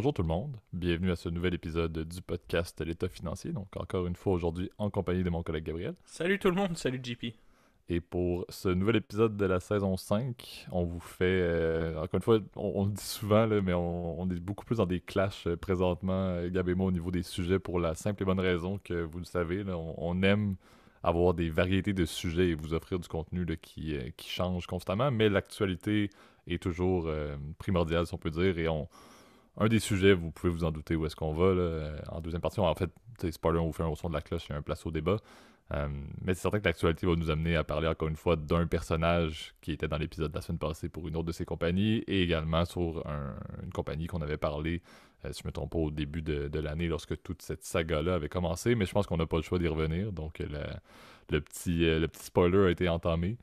Bonjour tout le monde, bienvenue à ce nouvel épisode du podcast L'État financier. Donc encore une fois aujourd'hui en compagnie de mon collègue Gabriel. Salut tout le monde, salut JP. Et pour ce nouvel épisode de la saison 5, on vous fait, encore une fois, on le dit souvent, là, mais on est beaucoup plus dans des clashs présentement, Gab et moi, au niveau des sujets pour la simple et bonne raison que vous le savez, là, on aime avoir des variétés de sujets et vous offrir du contenu là, qui change constamment, mais l'actualité est toujours primordiale, si on peut dire, et un des sujets, vous pouvez vous en douter où est-ce qu'on va. Là. En deuxième partie, en fait, spoiler, on vous fait un son de la cloche, il y a un place au débat. Mais c'est certain que l'actualité va nous amener à parler encore une fois d'un personnage qui était dans l'épisode de la semaine passée pour une autre de ses compagnies et également sur une compagnie qu'on avait parlé, si je ne me trompe pas, au début de l'année lorsque toute cette saga-là avait commencé. Mais je pense qu'on n'a pas le choix d'y revenir. Donc le petit spoiler a été entamé.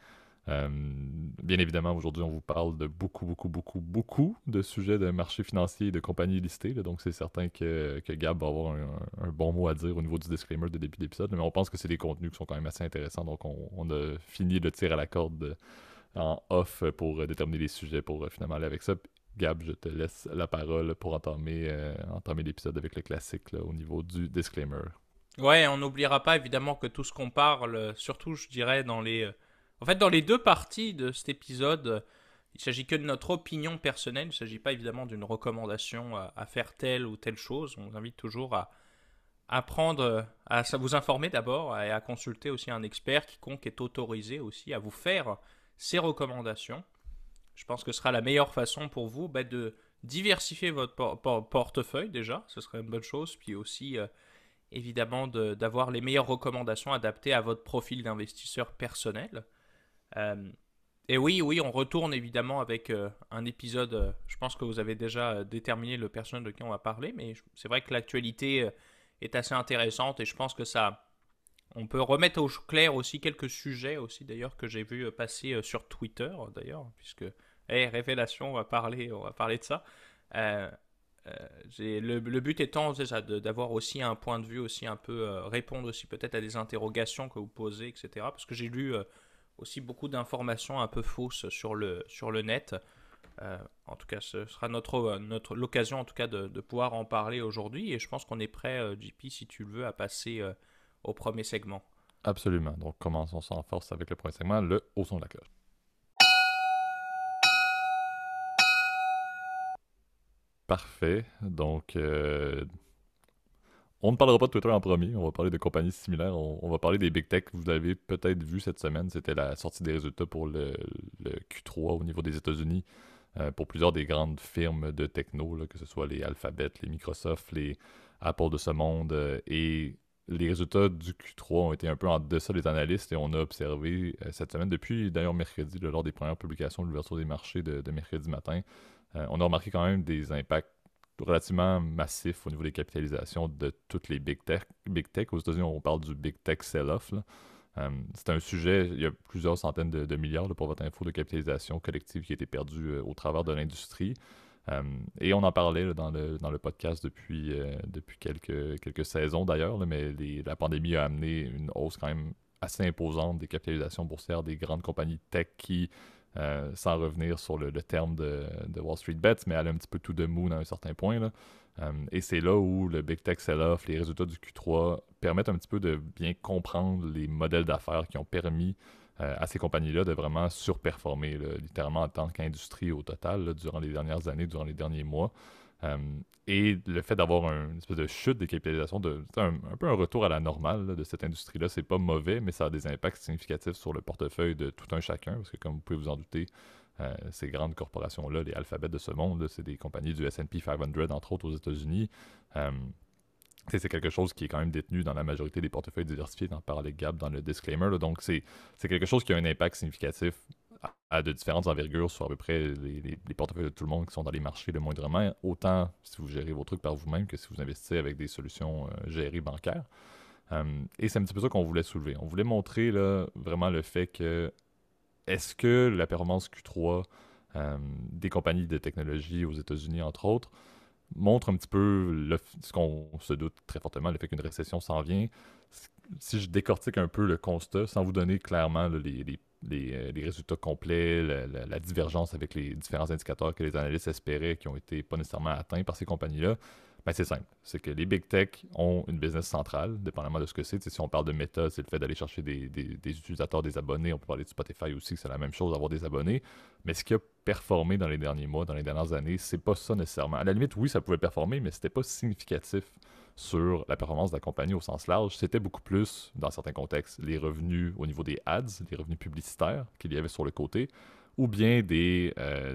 Bien évidemment, aujourd'hui, on vous parle de beaucoup de sujets de marché financier et de compagnies listées. Là, donc, c'est certain que Gab va avoir un bon mot à dire au niveau du disclaimer de début d'épisode. Mais on pense que c'est des contenus qui sont quand même assez intéressants. Donc, on a fini le tir à la corde en off pour déterminer les sujets pour finalement aller avec ça. Gab, je te laisse la parole pour entamer l'épisode avec le classique là, au niveau du disclaimer. Ouais, on n'oubliera pas évidemment que tout ce qu'on parle, surtout je dirais en fait, dans les deux parties de cet épisode, il s'agit que de notre opinion personnelle, il ne s'agit pas évidemment d'une recommandation à faire telle ou telle chose. On vous invite toujours à apprendre, à vous informer d'abord et à consulter aussi un expert quiconque est autorisé aussi à vous faire ces recommandations. Je pense que ce sera la meilleure façon pour vous de diversifier votre portefeuille déjà, ce serait une bonne chose, puis aussi évidemment d'avoir les meilleures recommandations adaptées à votre profil d'investisseur personnel. Euh, et oui, on retourne évidemment avec un épisode, je pense que vous avez déjà déterminé le personnage de qui on va parler, mais c'est vrai que l'actualité est assez intéressante et je pense que ça, on peut remettre au clair aussi quelques sujets aussi d'ailleurs que j'ai vu passer sur Twitter d'ailleurs, puisque révélation, on va parler de ça. Euh, le but étant c'est ça, d'avoir aussi un point de vue aussi un peu répondre aussi peut-être à des interrogations que vous posez, etc. Parce que j'ai lu aussi beaucoup d'informations un peu fausses sur le net. En tout cas, ce sera l'occasion en tout cas de pouvoir en parler aujourd'hui et je pense qu'on est prêt, JP, si tu le veux, à passer au premier segment. Absolument. Donc, commençons sans force avec le premier segment, le au son de la cloche. Parfait. Donc, on ne parlera pas de Twitter en premier. On va parler de compagnies similaires. On va parler des big tech. Vous l'avez peut-être vu cette semaine. C'était la sortie des résultats pour le Q3 au niveau des États-Unis pour plusieurs des grandes firmes de techno, là, que ce soit les Alphabet, les Microsoft, les Apple de ce monde. Et les résultats du Q3 ont été un peu en deçà des analystes et on a observé cette semaine, depuis d'ailleurs mercredi, là, lors des premières publications de l'ouverture des marchés de mercredi matin, on a remarqué quand même des impacts relativement massifs au niveau des capitalisations de toutes les big tech. Big tech, aux États-Unis, on parle du big tech sell-off. C'est un sujet, il y a plusieurs centaines de milliards là, pour votre info de capitalisation collective qui a été perdue au travers de l'industrie. Et on en parlait là, dans le podcast depuis quelques saisons d'ailleurs, là, mais la pandémie a amené une hausse quand même assez imposante des capitalisations boursières des grandes compagnies tech qui, sans revenir sur le terme de Wall Street Bets, mais elle a un petit peu tout de moon à un certain point. Là. Et c'est là où le Big Tech Sell-Off, les résultats du Q3 permettent un petit peu de bien comprendre les modèles d'affaires qui ont permis à ces compagnies-là de vraiment surperformer, là, littéralement en tant qu'industrie au total, là, durant les dernières années, durant les derniers mois. Euh, et le fait d'avoir une espèce de chute des capitalisations, un peu un retour à la normale là, de cette industrie-là, c'est pas mauvais, mais ça a des impacts significatifs sur le portefeuille de tout un chacun, parce que comme vous pouvez vous en douter, ces grandes corporations-là, les alphabets de ce monde, là, c'est des compagnies du S&P 500, entre autres aux États-Unis. Euh, c'est quelque chose qui est quand même détenu dans la majorité des portefeuilles diversifiés, d'en parler Gab dans le disclaimer. Là. Donc, c'est quelque chose qui a un impact significatif à de différentes envergures sur à peu près les portefeuilles de tout le monde qui sont dans les marchés le moindrement, autant si vous gérez vos trucs par vous-même que si vous investissez avec des solutions gérées bancaires. Et c'est un petit peu ça qu'on voulait soulever. On voulait montrer là, vraiment le fait que est-ce que la performance Q3 des compagnies de technologie aux États-Unis, entre autres, montre un petit peu ce qu'on se doute très fortement, le fait qu'une récession s'en vient. Si je décortique un peu le constat, sans vous donner clairement là, les les résultats complets, la divergence avec les différents indicateurs que les analystes espéraient qui ont été pas nécessairement atteints par ces compagnies-là, ben c'est simple. C'est que les big tech ont une business centrale, dépendamment de ce que c'est. Si on parle de Meta, c'est le fait d'aller chercher des utilisateurs, des abonnés. On peut parler de Spotify aussi, que c'est la même chose, d'avoir des abonnés. Mais ce qui a performé dans les derniers mois, dans les dernières années, c'est pas ça nécessairement. À la limite, oui, ça pouvait performer, mais c'était pas significatif sur la performance de la compagnie au sens large. C'était beaucoup plus, dans certains contextes, les revenus au niveau des ads, les revenus publicitaires qu'il y avait sur le côté, ou bien des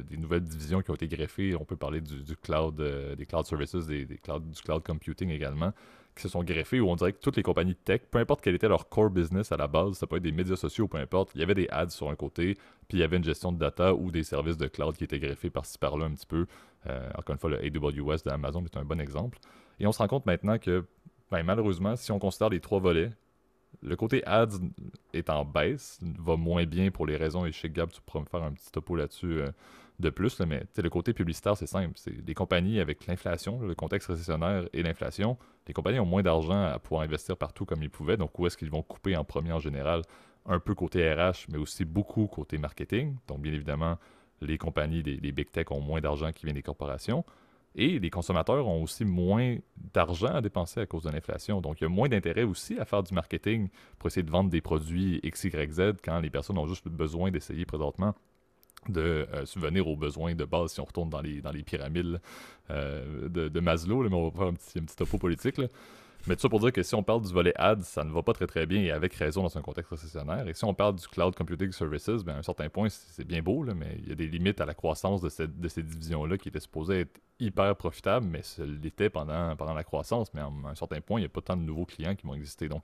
nouvelles divisions qui ont été greffées. On peut parler du cloud, des cloud services, du cloud computing également, qui se sont greffés, où on dirait que toutes les compagnies de tech, peu importe quel était leur core business à la base, ça peut être des médias sociaux, peu importe, il y avait des ads sur un côté, puis il y avait une gestion de data ou des services de cloud qui étaient greffés par-ci par-là un petit peu. Encore une fois, le AWS de Amazon est un bon exemple. Et on se rend compte maintenant que, ben, malheureusement, si on considère les trois volets, le côté ads est en baisse, va moins bien pour les raisons, et chez Gab, tu pourras me faire un petit topo là-dessus de plus, là, mais le côté publicitaire, c'est simple. C'est des compagnies avec l'inflation, le contexte récessionnaire et l'inflation, les compagnies ont moins d'argent à pouvoir investir partout comme ils pouvaient, donc où est-ce qu'ils vont couper en premier en général? Un peu côté RH, mais aussi beaucoup côté marketing. Donc bien évidemment, les compagnies, les big tech ont moins d'argent qui vient des corporations. Et les consommateurs ont aussi moins d'argent à dépenser à cause de l'inflation. Donc, il y a moins d'intérêt aussi à faire du marketing pour essayer de vendre des produits X, Y, Z quand les personnes ont juste besoin d'essayer présentement de subvenir aux besoins de base si on retourne dans les pyramides de Maslow. Là, mais on va faire un petit topo politique. Là. Mais tout ça pour dire que si on parle du volet ads, ça ne va pas très très bien et avec raison dans un contexte récessionnaire. Et si on parle du cloud computing services, ben à un certain point, c'est bien beau, là, mais il y a des limites à la croissance de ces divisions-là qui étaient supposées être hyper profitables, mais ça l'était pendant la croissance. Mais à un certain point, il n'y a pas tant de nouveaux clients qui vont exister. Donc,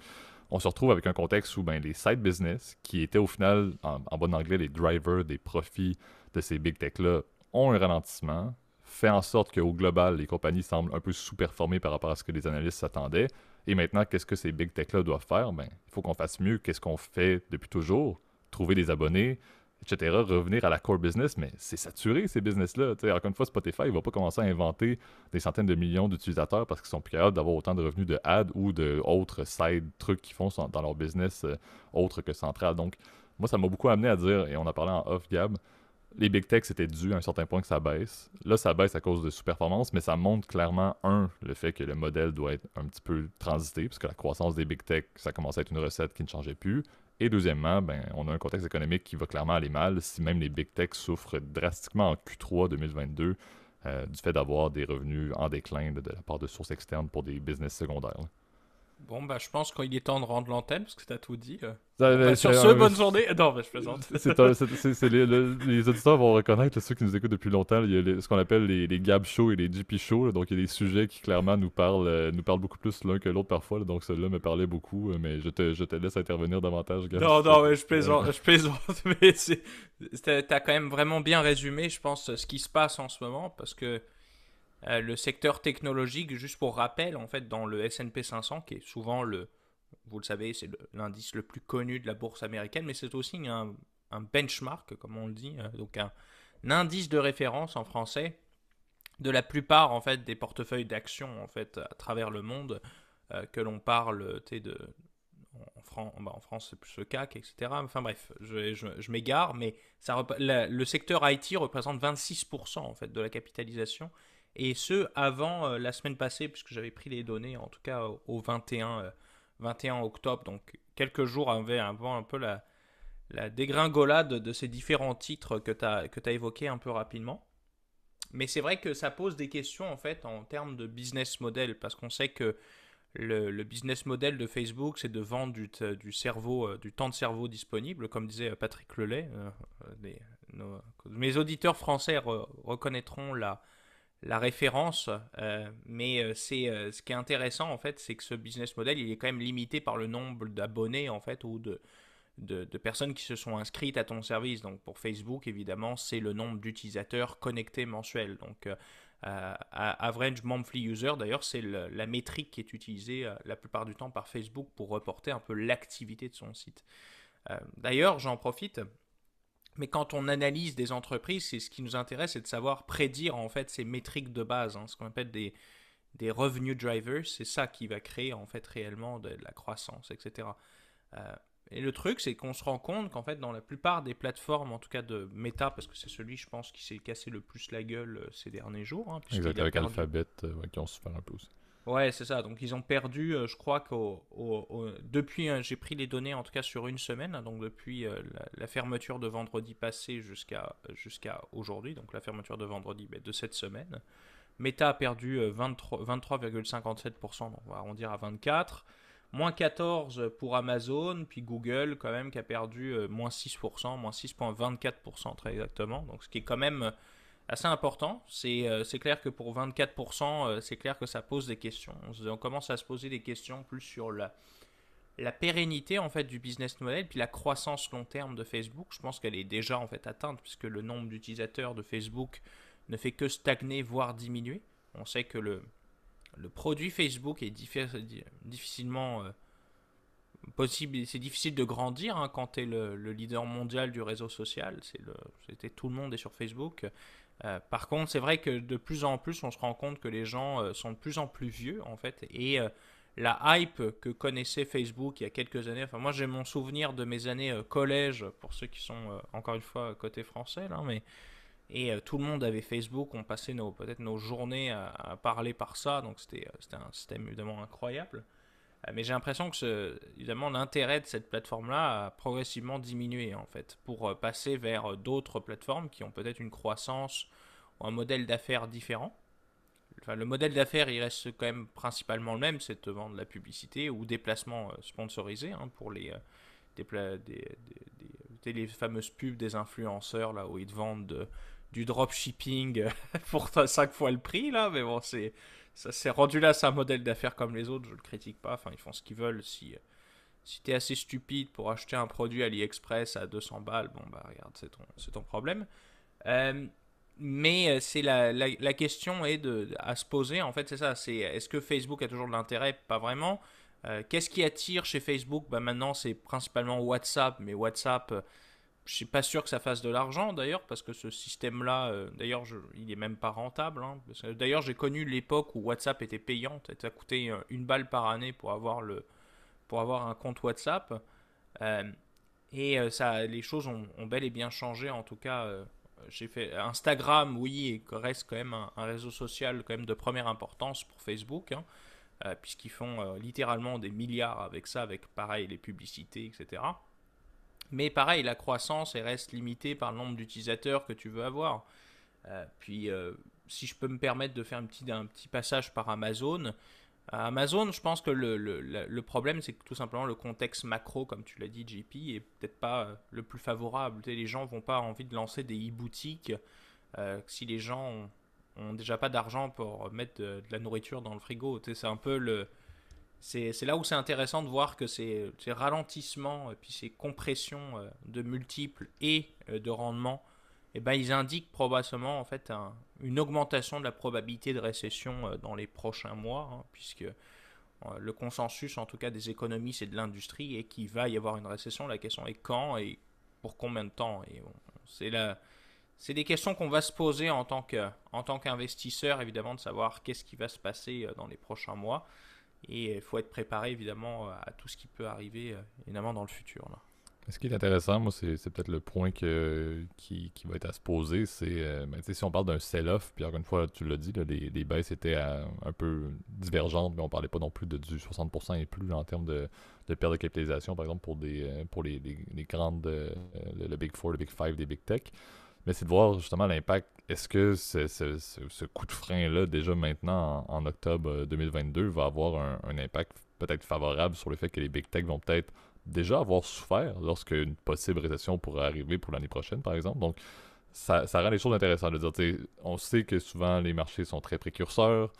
on se retrouve avec un contexte où ben, les side business, qui étaient au final, en bon anglais, les drivers des profits de ces big tech-là, ont un ralentissement, fait en sorte qu'au global, les compagnies semblent un peu sous-performer par rapport à ce que les analystes s'attendaient. Et maintenant, qu'est-ce que ces big tech-là doivent faire? Ben, il faut qu'on fasse mieux. Qu'est-ce qu'on fait depuis toujours? Trouver des abonnés, etc. Revenir à la core business, mais c'est saturé, ces business-là. T'sais, encore une fois, Spotify, il va pas commencer à inventer des centaines de millions d'utilisateurs parce qu'ils sont plus capables d'avoir autant de revenus de ads ou d'autres side trucs qu'ils font dans leur business autres que central. Donc, moi, ça m'a beaucoup amené à dire, et on a parlé en off, Gab, les big tech, c'était dû à un certain point que ça baisse. Là, ça baisse à cause de sous-performance, mais ça montre clairement, le fait que le modèle doit être un petit peu transité, parce que la croissance des big tech, ça commençait à être une recette qui ne changeait plus. Et deuxièmement, ben, on a un contexte économique qui va clairement aller mal, si même les big tech souffrent drastiquement en Q3 2022 du fait d'avoir des revenus en déclin de la part de sources externes pour des business secondaires. Là. Bon, bah, je pense qu'il est temps de rendre l'antenne parce que t'as tout dit. Ça, Bon, bah, sur ce, bonne journée. Non, bah, je plaisante. Les auditeurs vont reconnaître, ceux qui nous écoutent depuis longtemps, il y a ce qu'on appelle les Gab Show et les GP Show. Là, donc, il y a des sujets qui clairement nous parlent beaucoup plus l'un que l'autre parfois. Là, donc, celui-là me parlait beaucoup, mais je te laisse intervenir davantage, Gab. Non, ouais, je plaisante, mais t'as quand même vraiment bien résumé, je pense, ce qui se passe en ce moment parce que le secteur technologique, juste pour rappel, en fait, dans le S&P 500, qui est souvent vous le savez, c'est l'indice le plus connu de la bourse américaine, mais c'est aussi un benchmark, comme on le dit, donc un indice de référence en français de la plupart en fait des portefeuilles d'actions en fait à travers le monde que l'on parle, de en France c'est plus le CAC, etc. Enfin bref, je m'égare, mais le secteur IT représente 26% en fait de la capitalisation. Et ce, avant la semaine passée, puisque j'avais pris les données, en tout cas au 21 octobre, donc quelques jours avant un peu la dégringolade de ces différents titres que tu as évoqués un peu rapidement. Mais c'est vrai que ça pose des questions en fait en termes de business model, parce qu'on sait que le business model de Facebook, c'est de vendre du cerveau, du temps de cerveau disponible, comme disait Patrick Lelay. Mes auditeurs français reconnaîtront la référence, mais ce qui est intéressant en fait, c'est que ce business model, il est quand même limité par le nombre d'abonnés en fait ou de personnes qui se sont inscrites à ton service. Donc pour Facebook, évidemment, c'est le nombre d'utilisateurs connectés mensuels. Donc average monthly user, d'ailleurs, c'est la métrique qui est utilisée la plupart du temps par Facebook pour reporter un peu l'activité de son site. D'ailleurs, j'en profite. Mais quand on analyse des entreprises, c'est ce qui nous intéresse, c'est de savoir prédire en fait ces métriques de base, ce qu'on appelle des revenue drivers. C'est ça qui va créer en fait réellement de la croissance, etc. et le truc, c'est qu'on se rend compte qu'en fait, dans la plupart des plateformes, en tout cas de Meta, parce que c'est celui, je pense, qui s'est cassé le plus la gueule ces derniers jours, hein, Exact, avec Alphabet, ouais, qui ont souffert un peu aussi. Ouais, c'est ça. Donc ils ont perdu, je crois depuis, j'ai pris les données en tout cas sur une semaine, hein, donc depuis la fermeture de vendredi passé jusqu'à aujourd'hui, donc la fermeture de vendredi de cette semaine. Meta a perdu 23,57%, donc on va arrondir à 24. Moins 14 pour Amazon, puis Google quand même qui a perdu moins 6%, moins 6,24% très exactement, donc ce qui est quand même assez important. C'est clair que pour 24%, c'est clair que ça pose des questions. On commence à se poser des questions plus sur la pérennité en fait du business model, puis la croissance long terme de Facebook. Je pense qu'elle est déjà en fait atteinte puisque le nombre d'utilisateurs de Facebook ne fait que stagner, voire diminuer. On sait que le produit Facebook est difficilement possible. C'est difficile de grandir hein, quand tu es le leader mondial du réseau social. Tout le monde est sur Facebook. Par contre, c'est vrai que de plus en plus, on se rend compte que les gens sont de plus en plus vieux, en fait, et la hype que connaissait Facebook il y a quelques années, enfin moi j'ai mon souvenir de mes années collège, pour ceux qui sont encore une fois côté français, là, et tout le monde avait Facebook, on passait peut-être nos journées à parler par ça, donc c'était un système évidemment incroyable. Mais j'ai l'impression que évidemment l'intérêt de cette plateforme-là a progressivement diminué en fait, pour passer vers d'autres plateformes qui ont peut-être une croissance ou un modèle d'affaires différent. Enfin, le modèle d'affaires il reste quand même principalement le même, c'est de vendre de la publicité ou des placements sponsorisés hein, pour les fameuses pubs des influenceurs là où ils te vendent du dropshipping pour 5 fois le prix là, mais bon ça s'est rendu là, c'est un modèle d'affaires comme les autres, je le critique pas, enfin ils font ce qu'ils veulent. Si t'es assez stupide pour acheter un produit AliExpress à 200 balles, bon bah regarde, c'est ton problème. Mais c'est la question est à se poser, en fait c'est ça, est-ce que Facebook a toujours de l'intérêt? Pas vraiment. Qu'est-ce qui attire chez Facebook? Bah maintenant c'est principalement WhatsApp, mais WhatsApp, je suis pas sûr que ça fasse de l'argent d'ailleurs, parce que ce système-là, d'ailleurs, il est même pas rentable. Hein, d'ailleurs, j'ai connu l'époque où WhatsApp était payant. Ça coûtait une balle par année pour avoir un compte WhatsApp. Euh, les choses ont bel et bien changé. En tout cas, j'ai fait Instagram, oui, et reste quand même un réseau social quand même de première importance pour Facebook, hein, puisqu'ils font littéralement des milliards avec ça, avec pareil les publicités, etc. Mais pareil, la croissance elle reste limitée par le nombre d'utilisateurs que tu veux avoir. Si je peux me permettre de faire un petit passage par Amazon, Amazon, je pense que le problème, c'est que tout simplement le contexte macro, comme tu l'as dit, JP, est peut-être pas le plus favorable. Tu sais, les gens n'ont pas envie de lancer des e-boutiques si les gens ont déjà pas d'argent pour mettre de la nourriture dans le frigo. Tu sais, c'est un peu c'est là où c'est intéressant de voir que ces ralentissements et puis ces compressions de multiples et de rendement, eh ben, ils indiquent probablement en fait une augmentation de la probabilité de récession dans les prochains mois, hein, puisque le consensus en tout cas des économistes et de l'industrie est qu'il va y avoir une récession. La question est quand et pour combien de temps. Et bon, c'est des questions qu'on va se poser en tant qu'investisseur, évidemment, de savoir qu'est-ce qui va se passer dans les prochains mois. Et il faut être préparé évidemment à tout ce qui peut arriver évidemment dans le futur. Là. Ce qui est intéressant, moi, c'est peut-être le point qui va être à se poser, c'est si on parle d'un sell-off, puis encore une fois, tu l'as dit, là, les baisses étaient un peu divergentes, mais on parlait pas non plus du 60% et plus là, en termes de perte de capitalisation, par exemple, pour les grandes, le Big Four, le Big Five des Big Tech. Mais c'est de voir justement l'impact. Est-ce que ce coup de frein-là, déjà maintenant, en octobre 2022, va avoir un impact peut-être favorable sur le fait que les Big Tech vont peut-être déjà avoir souffert lorsqu'une possible récession pourrait arriver pour l'année prochaine, par exemple. Donc, ça rend les choses intéressantes de dire, on sait que souvent les marchés sont très précurseurs.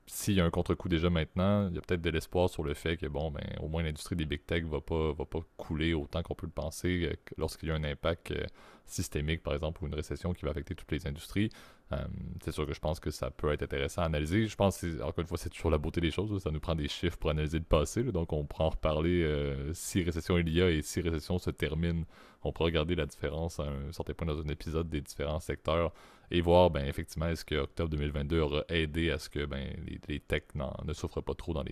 S'il y a un contre-coup déjà maintenant, il y a peut-être de l'espoir sur le fait que, bon, ben, au moins l'industrie des big tech va pas couler autant qu'on peut le penser lorsqu'il y a un impact systémique, par exemple, ou une récession qui va affecter toutes les industries. Euh, c'est sûr que je pense que ça peut être intéressant à analyser. Je pense que, encore une fois, c'est toujours la beauté des choses. Là. Ça nous prend des chiffres pour analyser le passé. Là. Donc, on pourra en reparler si récession il y a et si récession se termine. On pourra regarder la différence à un certain point dans un épisode des différents secteurs et voir, ben, effectivement, est-ce que octobre 2022 aura aidé à ce que ben, les techs ne souffrent pas trop dans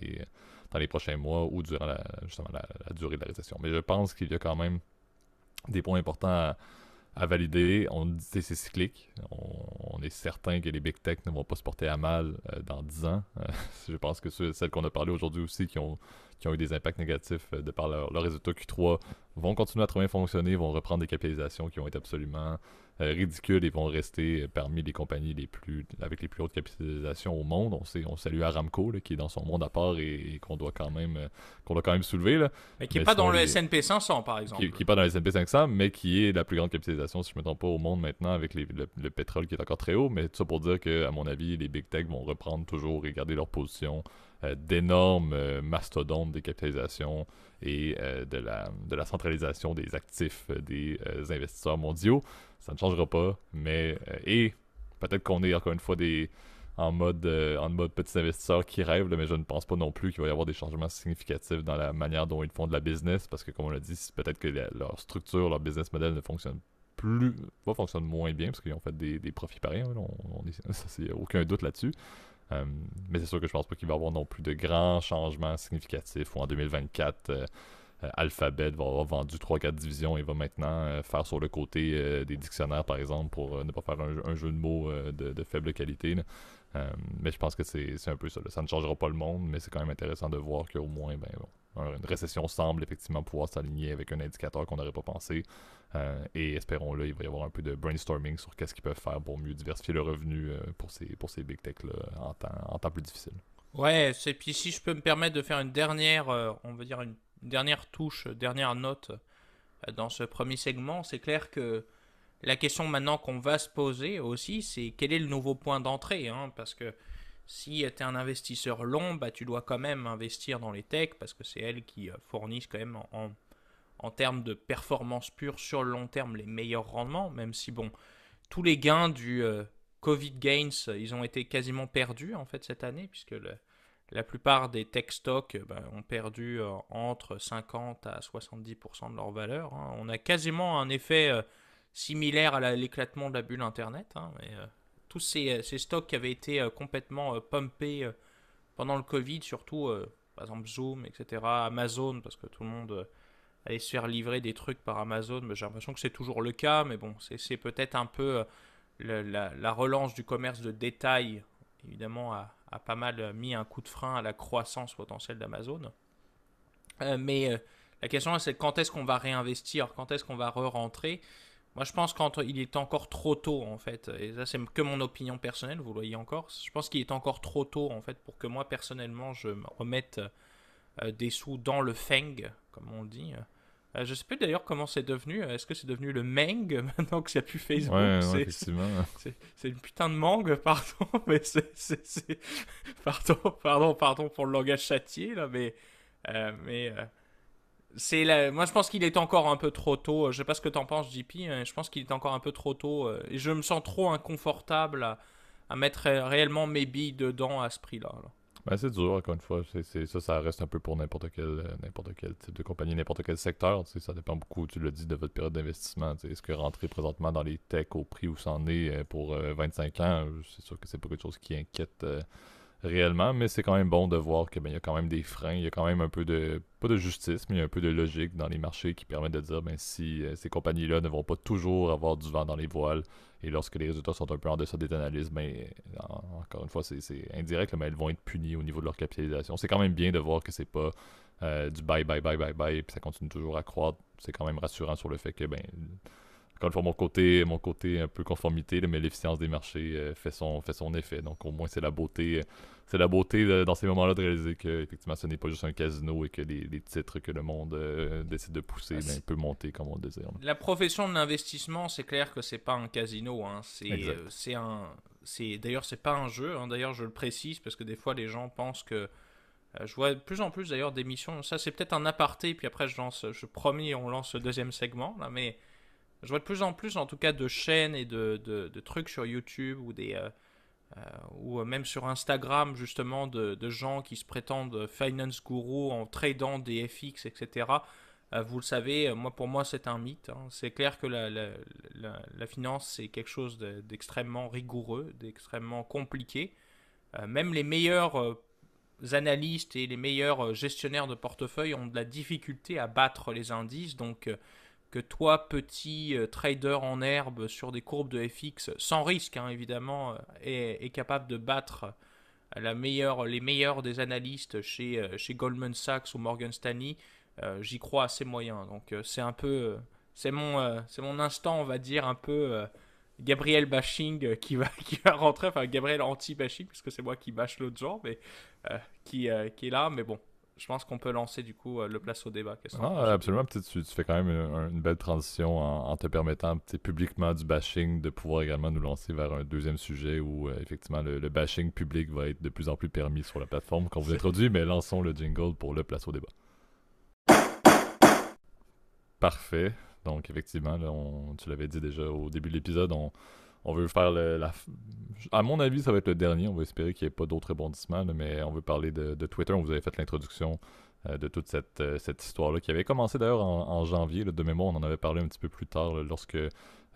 les prochains mois ou durant justement la durée de la récession. Mais je pense qu'il y a quand même des points importants à valider. On dit que c'est cyclique. On est certain que les big tech ne vont pas se porter à mal dans 10 ans. Je pense que celles qu'on a parlé aujourd'hui aussi qui ont eu des impacts négatifs de par leur résultat Q3 vont continuer à très bien fonctionner, vont reprendre des capitalisations qui ont été absolument ridicules et vont rester parmi les compagnies avec les plus hautes capitalisations au monde. On salue Aramco là, qui est dans son monde à part et qu'on doit quand même soulever. Là. Mais qui n'est pas dans le S&P 500, par exemple. Qui n'est pas dans le S&P 500, mais qui est la plus grande capitalisation, si je ne me trompe pas, au monde maintenant, avec le pétrole qui est encore très haut. Mais tout ça pour dire que, à mon avis, les big tech vont reprendre toujours et garder leur position d'énormes mastodontes des capitalisations et de la centralisation des actifs des investisseurs mondiaux. Ça ne changera pas, mais et peut-être qu'on est encore une fois en mode petits investisseurs qui rêvent, là, mais je ne pense pas non plus qu'il va y avoir des changements significatifs dans la manière dont ils font de la business, parce que comme on l'a dit, peut-être que leur structure, leur business model ne fonctionne fonctionne moins bien, parce qu'ils ont fait des profits pareils, hein, ça c'est aucun doute là-dessus. Mais c'est sûr que je pense pas qu'il va y avoir non plus de grands changements significatifs, ou en 2024, Alphabet va avoir vendu 3-4 divisions et va maintenant faire sur le côté des dictionnaires, par exemple, pour ne pas faire un jeu de mots de faible qualité. Mais je pense que c'est un peu ça. Là. Ça ne changera pas le monde, mais c'est quand même intéressant de voir qu'au moins, une récession semble effectivement pouvoir s'aligner avec un indicateur qu'on n'aurait pas pensé. Et espérons-le, il va y avoir un peu de brainstorming sur qu'est-ce qu'ils peuvent faire pour mieux diversifier le revenu pour ces big tech-là en temps plus difficile. Ouais, puis si je peux me permettre de faire une dernière, on va dire une dernière touche, dernière note dans ce premier segment, c'est clair que la question maintenant qu'on va se poser aussi, c'est quel est le nouveau point d'entrée, hein, parce que si tu es un investisseur long, bah, tu dois quand même investir dans les techs, parce que c'est elles qui fournissent quand même en termes de performance pure sur le long terme les meilleurs rendements, même si bon, tous les gains du Covid Gains, ils ont été quasiment perdus en fait cette année, puisque la plupart des tech stocks ont perdu entre 50 à 70% de leur valeur. Hein. On a quasiment un effet similaire à l'éclatement de la bulle Internet. Hein, mais, tous ces stocks qui avaient été complètement pumpés pendant le Covid, surtout par exemple Zoom, etc., Amazon, parce que tout le monde allait se faire livrer des trucs par Amazon. Mais j'ai l'impression que c'est toujours le cas, mais bon, c'est peut-être un peu la relance du commerce de détail, évidemment, a pas mal mis un coup de frein à la croissance potentielle d'Amazon. Mais la question, c'est quand est-ce qu'on va réinvestir, quand est-ce qu'on va re-rentrer. Moi, je pense qu'il est encore trop tôt, en fait. Et ça, c'est que mon opinion personnelle, vous le voyez encore. Je pense qu'il est encore trop tôt, en fait, pour que moi, personnellement, je me remette des sous dans le FANG, comme on dit. Je sais plus d'ailleurs comment c'est devenu. Est-ce que c'est devenu le Meng maintenant qu'il n'y a plus Facebook? Ouais, effectivement. C'est une putain de mangue, pardon. Mais pardon pour le langage châtié, là. Mais moi, je pense qu'il est encore un peu trop tôt. Je sais pas ce que t'en penses, JP. Je pense qu'il est encore un peu trop tôt. Et je me sens trop inconfortable à mettre réellement mes billes dedans à ce prix-là. Là. Ben, c'est dur, encore une fois. Ça reste un peu pour n'importe quel type de compagnie, n'importe quel secteur. Ça dépend beaucoup, tu l'as dit, de votre période d'investissement. Est-ce que rentrer présentement dans les techs au prix où c'en est pour 25 ans, c'est sûr que c'est pas quelque chose qui inquiète réellement, mais c'est quand même bon de voir qu'il y a quand même des freins, il y a quand même un peu pas de justice, mais il y a un peu de logique dans les marchés qui permettent de dire, si ces compagnies-là ne vont pas toujours avoir du vent dans les voiles, et lorsque les résultats sont un peu en deçà des analyses, encore une fois, c'est indirect, mais elles vont être punies au niveau de leur capitalisation. C'est quand même bien de voir que c'est pas du buy, puis ça continue toujours à croître. C'est quand même rassurant sur le fait que, encore une fois, mon côté un peu conformité, mais l'efficience des marchés fait son effet. Donc au moins c'est la beauté dans ces moments-là de réaliser que effectivement ce n'est pas juste un casino et que les titres que le monde décide de pousser peuvent monter comme on le désire. La profession de l'investissement, c'est clair que c'est pas un casino. Hein. D'ailleurs c'est pas un jeu. Hein. D'ailleurs je le précise parce que des fois les gens pensent que je vois de plus en plus d'ailleurs d'émissions. Ça c'est peut-être un aparté puis après je promets on lance le deuxième segment là, mais Je vois de plus en plus, en tout cas, de chaînes et de trucs sur YouTube ou même sur Instagram, justement, de gens qui se prétendent finance guru en tradant des FX, etc. Vous le savez, pour moi, c'est un mythe, hein. C'est clair que la finance, c'est quelque chose d'extrêmement rigoureux, d'extrêmement compliqué. Même les meilleurs analystes et les meilleurs gestionnaires de portefeuille ont de la difficulté à battre les indices. Donc, que toi, petit trader en herbe sur des courbes de FX, sans risque, hein, évidemment, est capable de battre les meilleurs des analystes chez Goldman Sachs ou Morgan Stanley, j'y crois assez moyen. Donc, c'est un peu. C'est mon instant, on va dire, un peu. Gabriel bashing qui va rentrer, enfin Gabriel anti-bashing, parce que c'est moi qui bâche l'autre genre, mais qui est là. Mais bon, je pense qu'on peut lancer du coup le place au débat. Qu'est-ce que t'en penses, Ah, JP? absolument. Tu fais quand même une belle transition en te permettant publiquement du bashing de pouvoir également nous lancer vers un deuxième sujet où effectivement le bashing public va être de plus en plus permis sur la plateforme qu'on vous introduit, mais lançons le jingle pour le place au débat. Parfait. Donc effectivement, là, tu l'avais dit déjà au début de l'épisode, on veut faire à mon avis, ça va être le dernier. On va espérer qu'il n'y ait pas d'autres rebondissements, là, mais on veut parler de Twitter. On vous avait fait l'introduction de toute cette histoire-là qui avait commencé d'ailleurs en janvier. Là, de mémoire, on en avait parlé un petit peu plus tard là, lorsque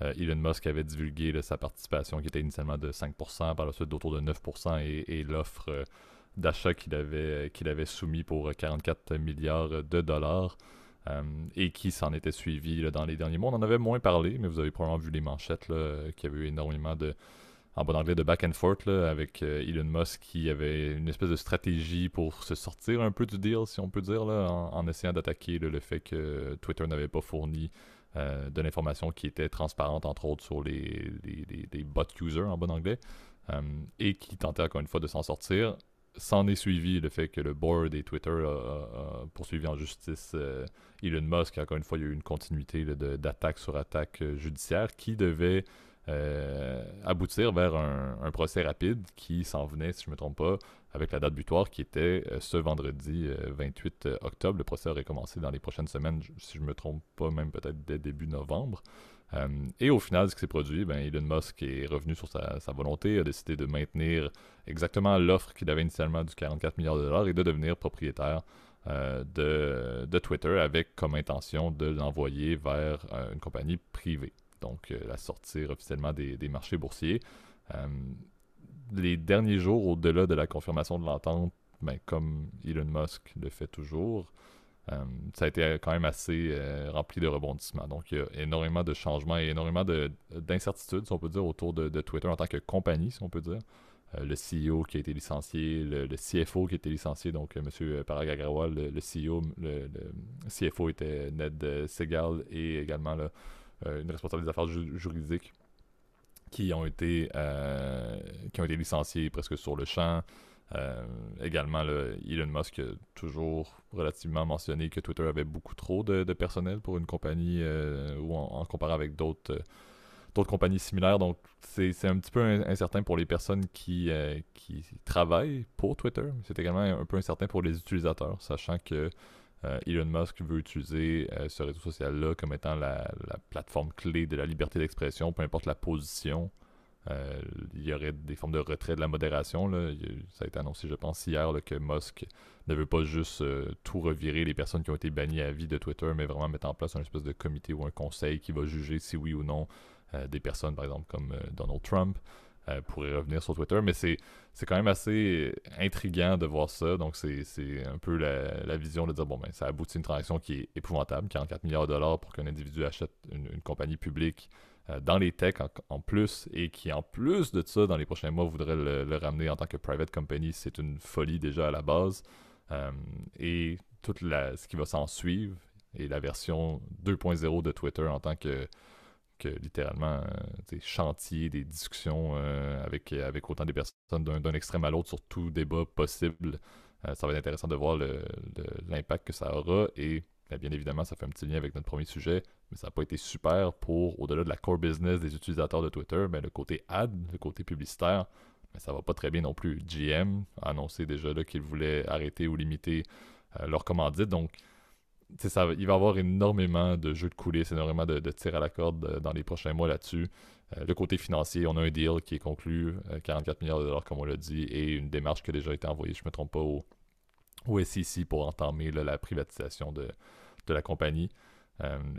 Elon Musk avait divulgué là, sa participation qui était initialement de 5%, par la suite d'autour de 9% et l'offre d'achat qu'il avait soumis pour 44 milliards de dollars. Et qui s'en était suivi là, dans les derniers mois. On en avait moins parlé, mais vous avez probablement vu les manchettes, là, qu'il y avait eu énormément en bon anglais, de back and forth là, avec Elon Musk qui avait une espèce de stratégie pour se sortir un peu du deal, si on peut dire, là, en essayant d'attaquer là, le fait que Twitter n'avait pas fourni de l'information qui était transparente, entre autres, sur les bot users en bon anglais, et qui tentait encore une fois de s'en sortir. S'en est suivi le fait que le board et Twitter a poursuivi en justice Elon Musk. Encore une fois, il y a eu une continuité là, d'attaque sur attaque judiciaire qui devait aboutir vers un procès rapide qui s'en venait, si je ne me trompe pas, avec la date butoir qui était ce vendredi 28 octobre. Le procès aurait commencé dans les prochaines semaines, si je ne me trompe pas, même peut-être dès début novembre. Et au final, ce qui s'est produit, ben, Elon Musk est revenu sur sa volonté, a décidé de maintenir exactement l'offre qu'il avait initialement du 44 milliards de dollars et de devenir propriétaire de Twitter avec comme intention de l'envoyer vers une compagnie privée. Donc, la sortir officiellement des marchés boursiers. Euh, les derniers jours, au-delà de la confirmation de l'entente, ben, comme Elon Musk le fait toujours, ça a été quand même assez rempli de rebondissements. Donc, il y a énormément de changements et énormément d'incertitudes, si on peut dire, autour de Twitter en tant que compagnie, si on peut dire. Le CEO qui a été licencié, le CFO qui a été licencié, donc M. Parag Agrawal, le CEO, le CFO était Ned Segal et également là, une responsable des affaires juridiques qui ont été licenciés presque sur le champ. Également, là, Elon Musk a toujours relativement mentionné que Twitter avait beaucoup trop de personnel pour une compagnie ou en comparant avec d'autres compagnies similaires. Donc, c'est un petit peu incertain pour les personnes qui travaillent pour Twitter. C'est également un peu incertain pour les utilisateurs, sachant que Elon Musk veut utiliser ce réseau social-là comme étant la plateforme clé de la liberté d'expression, peu importe la position. Il y aurait des formes de retrait de la modération. Là. Ça a été annoncé, je pense, hier là, que Musk ne veut pas juste tout revirer les personnes qui ont été bannies à vie de Twitter, mais vraiment mettre en place un espèce de comité ou un conseil qui va juger si oui ou non des personnes, par exemple, comme Donald Trump, pourraient revenir sur Twitter. Mais c'est quand même assez intriguant de voir ça. Donc, c'est un peu la vision de dire, bon, ben, ça aboutit à une transaction qui est épouvantable, 44 milliards de dollars pour qu'un individu achète une compagnie publique dans les techs en plus, et qui en plus de ça, dans les prochains mois, voudrait le ramener en tant que private company. C'est une folie déjà à la base. Et tout ce qui va s'en suivre, et la version 2.0 de Twitter en tant que littéralement chantier des discussions avec autant des personnes d'un extrême à l'autre sur tout débat possible. Ça va être intéressant de voir l'impact que ça aura, et bien évidemment, ça fait un petit lien avec notre premier sujet, mais ça n'a pas été super pour, au-delà de la core business des utilisateurs de Twitter, mais le côté ad, le côté publicitaire, mais ça va pas très bien non plus. GM a annoncé déjà qu'il voulait arrêter ou limiter leur commandite. Donc, il va y avoir énormément de jeux de coulisses, énormément de tirs à la corde dans les prochains mois là-dessus. Le côté financier, on a un deal qui est conclu, 44 milliards de dollars comme on l'a dit, et une démarche qui a déjà été envoyée, je ne me trompe pas, au SEC pour entamer là, la privatisation de la compagnie.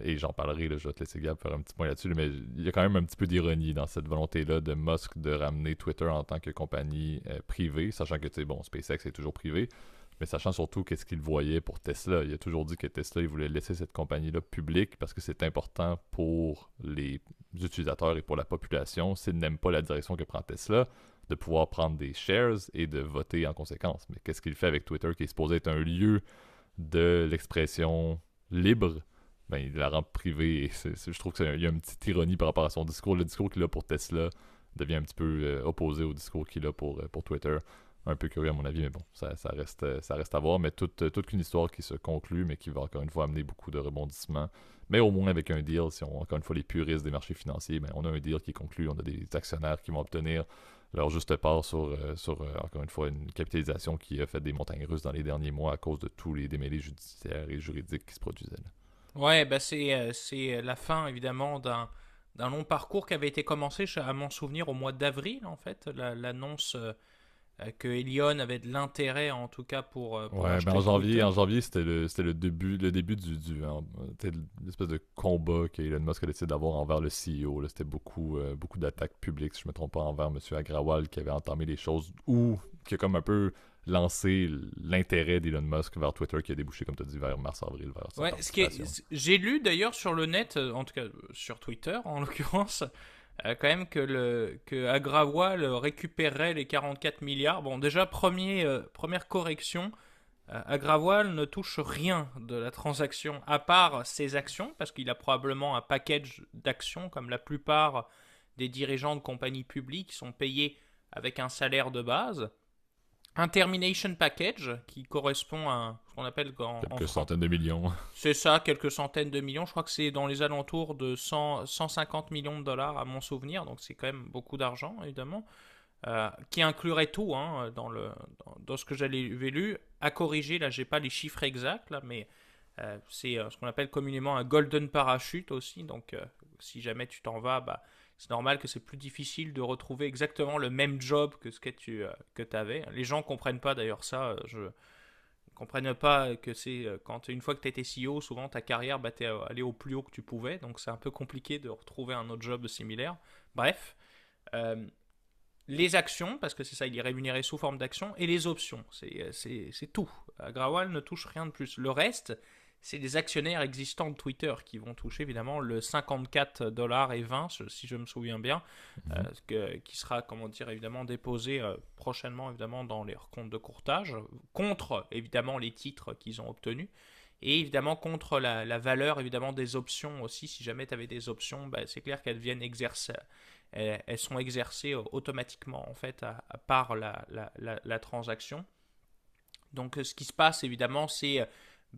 Et j'en parlerai, là, je vais te laisser Gab faire un petit point là-dessus, mais il y a quand même un petit peu d'ironie dans cette volonté-là de Musk de ramener Twitter en tant que compagnie privée, sachant que, tu sais, bon, SpaceX est toujours privé, mais sachant surtout qu'est-ce qu'il voyait pour Tesla. Il a toujours dit que Tesla, il voulait laisser cette compagnie-là publique parce que c'est important pour les utilisateurs et pour la population, s'ils n'aiment pas la direction que prend Tesla, de pouvoir prendre des shares et de voter en conséquence. Mais qu'est-ce qu'il fait avec Twitter, qui est supposé être un lieu de l'expression libre? Ben, il la rend privée et je trouve qu'il y a une petite ironie par rapport à son discours. Le discours qu'il a pour Tesla devient un petit peu opposé au discours qu'il a pour Twitter. Un peu curieux à mon avis, mais bon, ça reste à voir. Mais toute une histoire qui se conclut, mais qui va encore une fois amener beaucoup de rebondissements. Mais au moins avec un deal, si on encore une fois les puristes des marchés financiers, ben, on a un deal qui conclut, on a des actionnaires qui vont obtenir leur juste part sur encore une fois, une capitalisation qui a fait des montagnes russes dans les derniers mois à cause de tous les démêlés judiciaires et juridiques qui se produisaient là. Ouais, bah c'est la fin évidemment d'un long parcours qui avait été commencé, à mon souvenir, au mois d'avril en fait, l'annonce que Elon avait de l'intérêt en tout cas pour Ouais, ben acheter Twitter. en janvier c'était le début l'espèce de combat qu'Elon Musk a décidé d'avoir envers le CEO. Là. C'était beaucoup d'attaques publiques, si je me trompe pas, envers M. Agrawal qui avait entamé les choses ou qui a comme un peu lancé l'intérêt d'Elon Musk vers Twitter qui a débouché, comme tu as dit, vers mars-avril, vers sa Ouais, participation. j'ai lu d'ailleurs sur le net, en tout cas sur Twitter en l'occurrence, quand même que Agrawal récupérerait les 44 milliards. Bon, déjà, première correction, Agrawal ne touche rien de la transaction à part ses actions, parce qu'il a probablement un package d'actions, comme la plupart des dirigeants de compagnies publiques qui sont payés avec un salaire de base. Un termination package qui correspond à ce qu'on appelle en Quelques France. centaines de millions. C'est ça, quelques centaines de millions. Je crois que c'est dans les alentours de 150 millions de dollars à mon souvenir. Donc c'est quand même beaucoup d'argent, évidemment. Qui inclurait tout dans ce que j'avais lu. À corriger, là, j'ai pas les chiffres exacts, là, mais c'est ce qu'on appelle communément un golden parachute aussi. Donc si jamais tu t'en vas, bah, c'est normal que c'est plus difficile de retrouver exactement le même job que ce que tu avais. Les gens comprennent pas d'ailleurs ça. Je comprennent pas que c'est quand une fois que tu étais CEO, souvent ta carrière, bah, t'es allé au plus haut que tu pouvais, donc c'est un peu compliqué de retrouver un autre job similaire. Bref, euh, les actions, parce que c'est ça, il est rémunéré sous forme d'actions, et les options, c'est tout. Agrawal ne touche rien de plus. Le reste, c'est les actionnaires existants de Twitter qui vont toucher évidemment le 54,20 $, si je me souviens bien, qui sera, comment dire, évidemment déposé prochainement évidemment dans les comptes de courtage, contre évidemment les titres qu'ils ont obtenus. Et évidemment contre la valeur évidemment des options aussi. Si jamais tu avais des options, bah, c'est clair qu'elles viennent exercer, elles sont exercées automatiquement en fait par la transaction. Donc ce qui se passe évidemment, c'est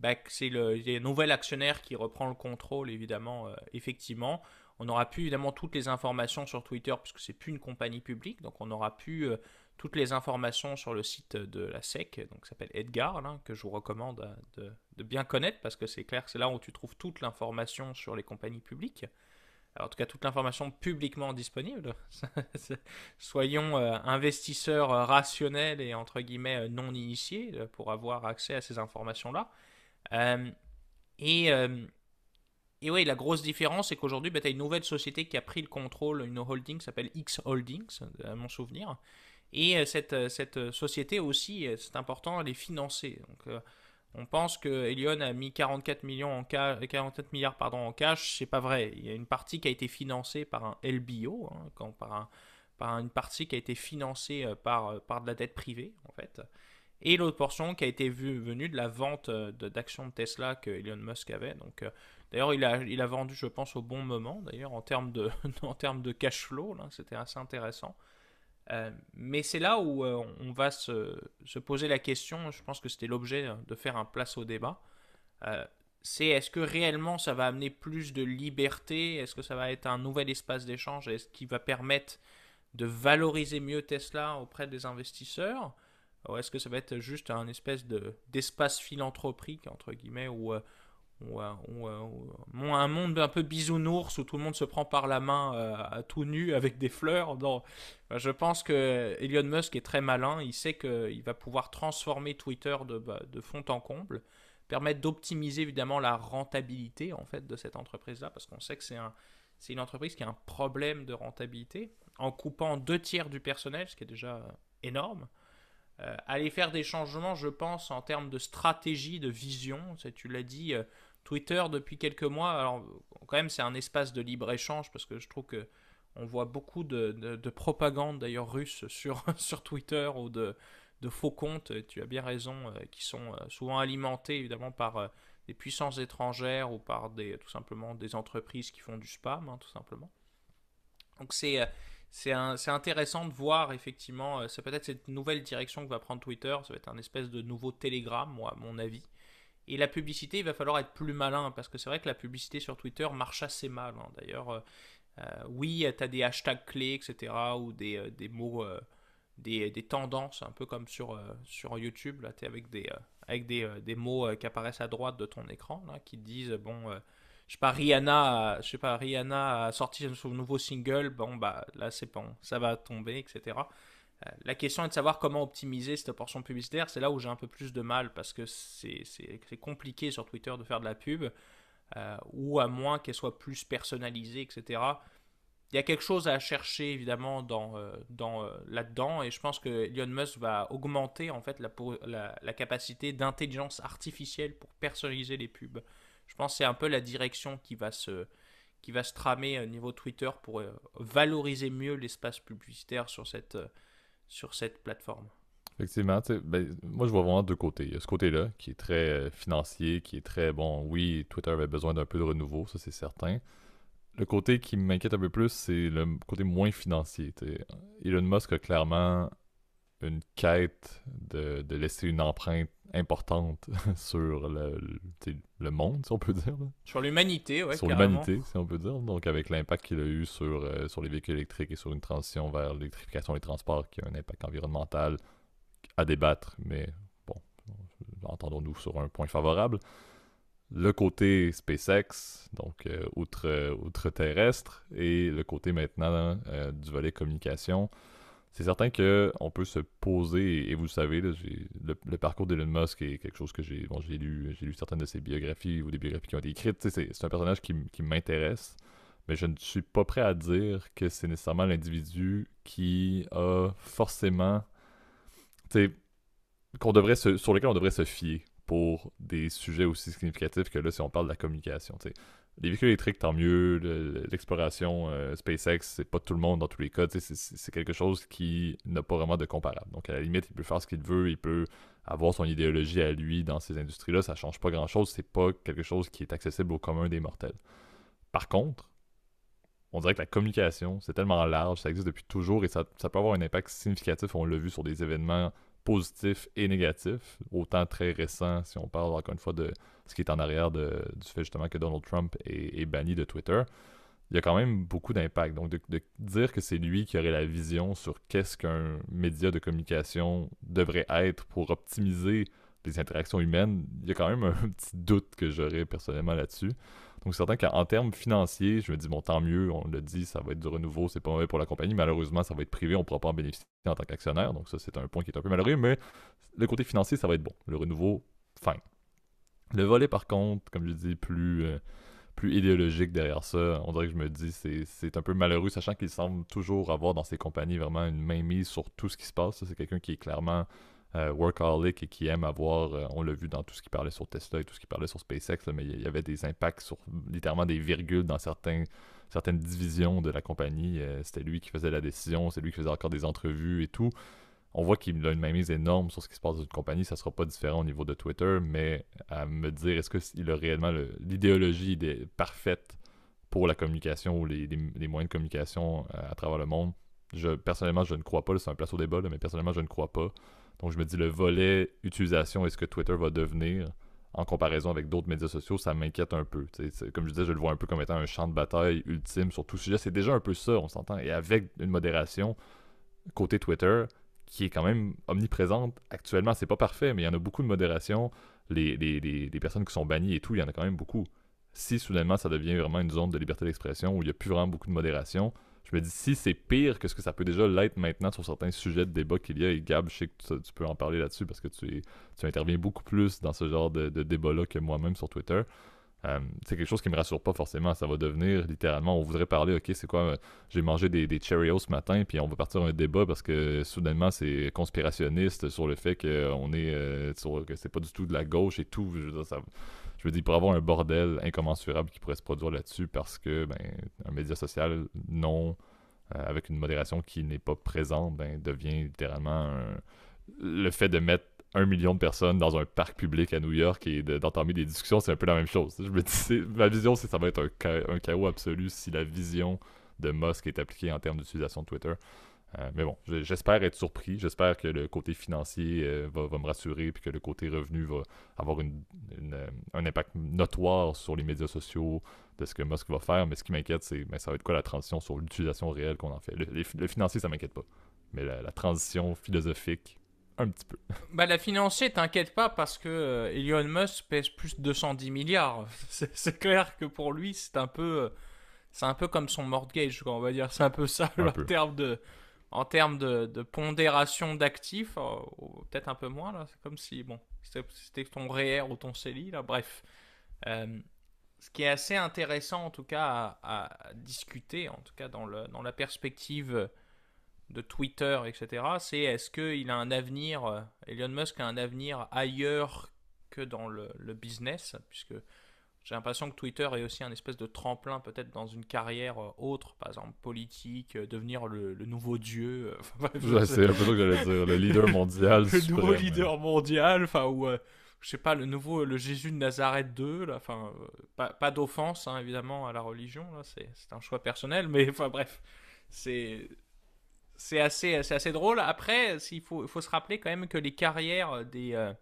le nouvel actionnaire qui reprend le contrôle évidemment, effectivement. On aura pu évidemment toutes les informations sur Twitter puisque c'est plus une compagnie publique, donc on aura pu toutes les informations sur le site de la SEC, donc qui s'appelle Edgar, là, que je vous recommande de bien connaître parce que c'est clair que c'est là où tu trouves toute l'information sur les compagnies publiques. Alors, en tout cas, toute l'information publiquement disponible. Soyons investisseurs rationnels et entre guillemets non initiés pour avoir accès à ces informations-là. Euh, et, euh, et oui, la grosse différence, c'est qu'aujourd'hui, bah, tu as une nouvelle société qui a pris le contrôle, une holding qui s'appelle X Holdings, à mon souvenir. Et cette société aussi, c'est important, elle est financée. Donc, on pense que Elon a mis 44 millions 44 milliards pardon, en cash, c'est pas vrai. Il y a une partie qui a été financée par un LBO, hein, une partie qui a été financée par de la dette privée, en fait. Et l'autre portion qui a été venue de la vente d'actions de Tesla que Elon Musk avait. Donc, d'ailleurs, il a vendu, je pense, au bon moment, d'ailleurs, en termes de, en termes de cash flow, là, c'était assez intéressant. Mais c'est là où on va se poser la question, je pense que c'était l'objet de faire un place au débat, c'est est-ce que réellement ça va amener plus de liberté, est-ce que ça va être un nouvel espace d'échange, est-ce qu'il va permettre de valoriser mieux Tesla auprès des investisseurs, ou est-ce que ça va être juste un espèce d'espace philanthropique, entre guillemets, où un monde un peu bisounours où tout le monde se prend par la main à tout nu avec des fleurs. Non. Je pense que Elon Musk est très malin. Il sait qu'il va pouvoir transformer Twitter de fond en comble, permettre d'optimiser évidemment la rentabilité en fait de cette entreprise-là, parce qu'on sait que c'est une entreprise qui a un problème de rentabilité, en coupant 2 tiers du personnel, ce qui est déjà énorme. Aller faire des changements, je pense, en termes de stratégie, de vision. Tu l'as dit, Twitter depuis quelques mois, alors quand même c'est un espace de libre-échange parce que je trouve que on voit beaucoup de propagande d'ailleurs russe sur Twitter ou de faux comptes, tu as bien raison, qui sont souvent alimentés évidemment par des puissances étrangères ou par tout simplement des entreprises qui font du spam, hein, tout simplement. Donc c'est intéressant de voir effectivement, c'est peut-être cette nouvelle direction que va prendre Twitter, ça va être un espèce de nouveau Telegram, moi, à mon avis. Et la publicité, il va falloir être plus malin, parce que c'est vrai que la publicité sur Twitter marche assez mal, hein. D'ailleurs, oui, tu as des hashtags clés, etc., ou des mots, des tendances, un peu comme sur YouTube, là, tu es avec des mots qui apparaissent à droite de ton écran, là, qui te disent, bon, je sais pas, Rihanna a sorti son nouveau single, bon, bah, là, c'est bon, ça va tomber, etc. La question est de savoir comment optimiser cette portion publicitaire. C'est là où j'ai un peu plus de mal parce que c'est compliqué sur Twitter de faire de la pub, ou à moins qu'elle soit plus personnalisée, etc. Il y a quelque chose à chercher évidemment là-dedans, et je pense que Elon Musk va augmenter en fait la capacité d'intelligence artificielle pour personnaliser les pubs. Je pense que c'est un peu la direction qui va se tramer au niveau Twitter pour valoriser mieux l'espace publicitaire sur cette plateforme. Effectivement, tu sais, ben, moi je vois vraiment deux côtés. Il y a ce côté-là qui est très financier, qui est très bon. Oui, Twitter avait besoin d'un peu de renouveau, ça c'est certain. Le côté qui m'inquiète un peu plus, c'est le côté moins financier. Tu sais. Elon Musk a clairement une quête de laisser une empreinte importante sur tu sais, le monde, si on peut dire. Là. Sur l'humanité, ouais, Sur carrément. l'humanité, si on peut dire. Donc, avec l'impact qu'il a eu sur les véhicules électriques et sur une transition vers l'électrification des transports qui a un impact environnemental à débattre, mais bon, entendons-nous sur un point favorable. Le côté SpaceX, donc outre-terrestre, et le côté maintenant du volet communication. C'est certain qu'on peut se poser, et vous le savez, là, le parcours d'Elon Musk est quelque chose que j'ai lu certaines de ses biographies ou des biographies qui ont été écrites. C'est un personnage qui m'intéresse, mais je ne suis pas prêt à dire que c'est nécessairement l'individu qui a forcément, tu sais, sur lesquels on devrait se fier pour des sujets aussi significatifs que là, si on parle de la communication. T'sais. Les véhicules électriques, tant mieux. L'exploration SpaceX, c'est pas tout le monde dans tous les cas. C'est quelque chose qui n'a pas vraiment de comparable. Donc, à la limite, il peut faire ce qu'il veut. Il peut avoir son idéologie à lui dans ces industries-là. Ça change pas grand-chose. C'est pas quelque chose qui est accessible au commun des mortels. Par contre, on dirait que la communication, c'est tellement large, ça existe depuis toujours et ça peut avoir un impact significatif. On l'a vu sur des événements positifs et négatifs, autant très récents, si on parle encore une fois de ce qui est en arrière du fait justement que Donald Trump est banni de Twitter. Il y a quand même beaucoup d'impact. Donc, de dire que c'est lui qui aurait la vision sur qu'est-ce qu'un média de communication devrait être pour optimiser les interactions humaines, il y a quand même un petit doute que j'aurais personnellement là-dessus. Donc, c'est certain qu'en termes financiers, je me dis, bon, tant mieux, on l'a dit, ça va être du renouveau, c'est pas mauvais pour la compagnie. Malheureusement, ça va être privé, on ne pourra pas en bénéficier en tant qu'actionnaire. Donc, ça, c'est un point qui est un peu malheureux, mais le côté financier, ça va être bon. Le renouveau, fine. Le volet, par contre, comme je dis, plus idéologique derrière ça, on dirait que je me dis, c'est un peu malheureux, sachant qu'il semble toujours avoir dans ses compagnies vraiment une mainmise sur tout ce qui se passe. Ça, c'est quelqu'un qui est clairement workaholic et qui aime avoir, on l'a vu dans tout ce qui parlait sur Tesla et tout ce qui parlait sur SpaceX, là, mais il y avait des impacts sur littéralement des virgules dans certaines divisions de la compagnie. C'était lui qui faisait la décision, c'est lui qui faisait encore des entrevues et tout. On voit qu'il a une mainmise énorme sur ce qui se passe dans une compagnie. Ça sera pas différent au niveau de Twitter, mais à me dire, est-ce qu'il a réellement l'idéologie parfaite pour la communication ou les moyens de communication à travers le monde? Personnellement, je ne crois pas. C'est un place au débat, là, mais personnellement, je ne crois pas. Donc, je me dis, le volet utilisation, est-ce que Twitter va devenir en comparaison avec d'autres médias sociaux, ça m'inquiète un peu. Comme je disais, je le vois un peu comme étant un champ de bataille ultime sur tout sujet. C'est déjà un peu ça, on s'entend. Et avec une modération côté Twitter, qui est quand même omniprésente actuellement. C'est pas parfait, mais il y en a beaucoup de modération. les personnes qui sont bannies et tout, il y en a quand même beaucoup. Si soudainement ça devient vraiment une zone de liberté d'expression où il n'y a plus vraiment beaucoup de modération, je me dis si c'est pire que ce que ça peut déjà l'être maintenant sur certains sujets de débat qu'il y a, et Gab, je sais que tu peux en parler là-dessus parce que tu interviens beaucoup plus dans ce genre de débat-là que moi-même sur Twitter. C'est quelque chose qui me rassure pas forcément. Ça va devenir littéralement, on voudrait parler, ok, c'est quoi, j'ai mangé des Cheerios ce matin, puis on va partir un débat parce que soudainement c'est conspirationniste sur le fait qu'on est, que c'est pas du tout de la gauche et tout. Je veux dire, pour avoir un bordel incommensurable qui pourrait se produire là-dessus parce que, ben, un média social non, avec une modération qui n'est pas présente, ben, devient littéralement le fait de mettre 1 million de personnes dans un parc public à New York et d'entamer des discussions, c'est un peu la même chose. Je me dis, ma vision, c'est que ça va être un chaos absolu si la vision de Musk est appliquée en termes d'utilisation de Twitter. Mais bon, j'espère être surpris. J'espère que le côté financier va me rassurer puis que le côté revenu va avoir un impact notoire sur les médias sociaux de ce que Musk va faire. Mais ce qui m'inquiète, c'est ça va être quoi la transition sur l'utilisation réelle qu'on en fait. Le financier, ça m'inquiète pas. Mais la transition philosophique, un petit peu. Bah, la financier, t'inquiète pas parce que Elon Musk pèse plus de 210 milliards. C'est clair que pour lui, c'est un peu comme son mortgage, quoi, on va dire. C'est un peu ça en termes de pondération d'actifs. Peut-être un peu moins, là. C'est comme si, bon, c'était ton REER ou ton CELI, là. Bref. Ce qui est assez intéressant, en tout cas, à discuter, en tout cas dans la perspective de Twitter, etc., c'est est-ce qu'il a un avenir, Elon Musk a un avenir ailleurs que dans le business, puisque j'ai l'impression que Twitter est aussi un espèce de tremplin peut-être dans une carrière autre, par exemple politique, devenir le nouveau dieu. C'est un peu ça que j'allais dire, le leader mondial. Le suprême, nouveau leader mondial, enfin, ou je sais pas, le Jésus de Nazareth 2, là, enfin, pas d'offense, hein, évidemment, à la religion, là, c'est un choix personnel, mais enfin bref, c'est assez drôle. Après, il faut se rappeler quand même que les carrières des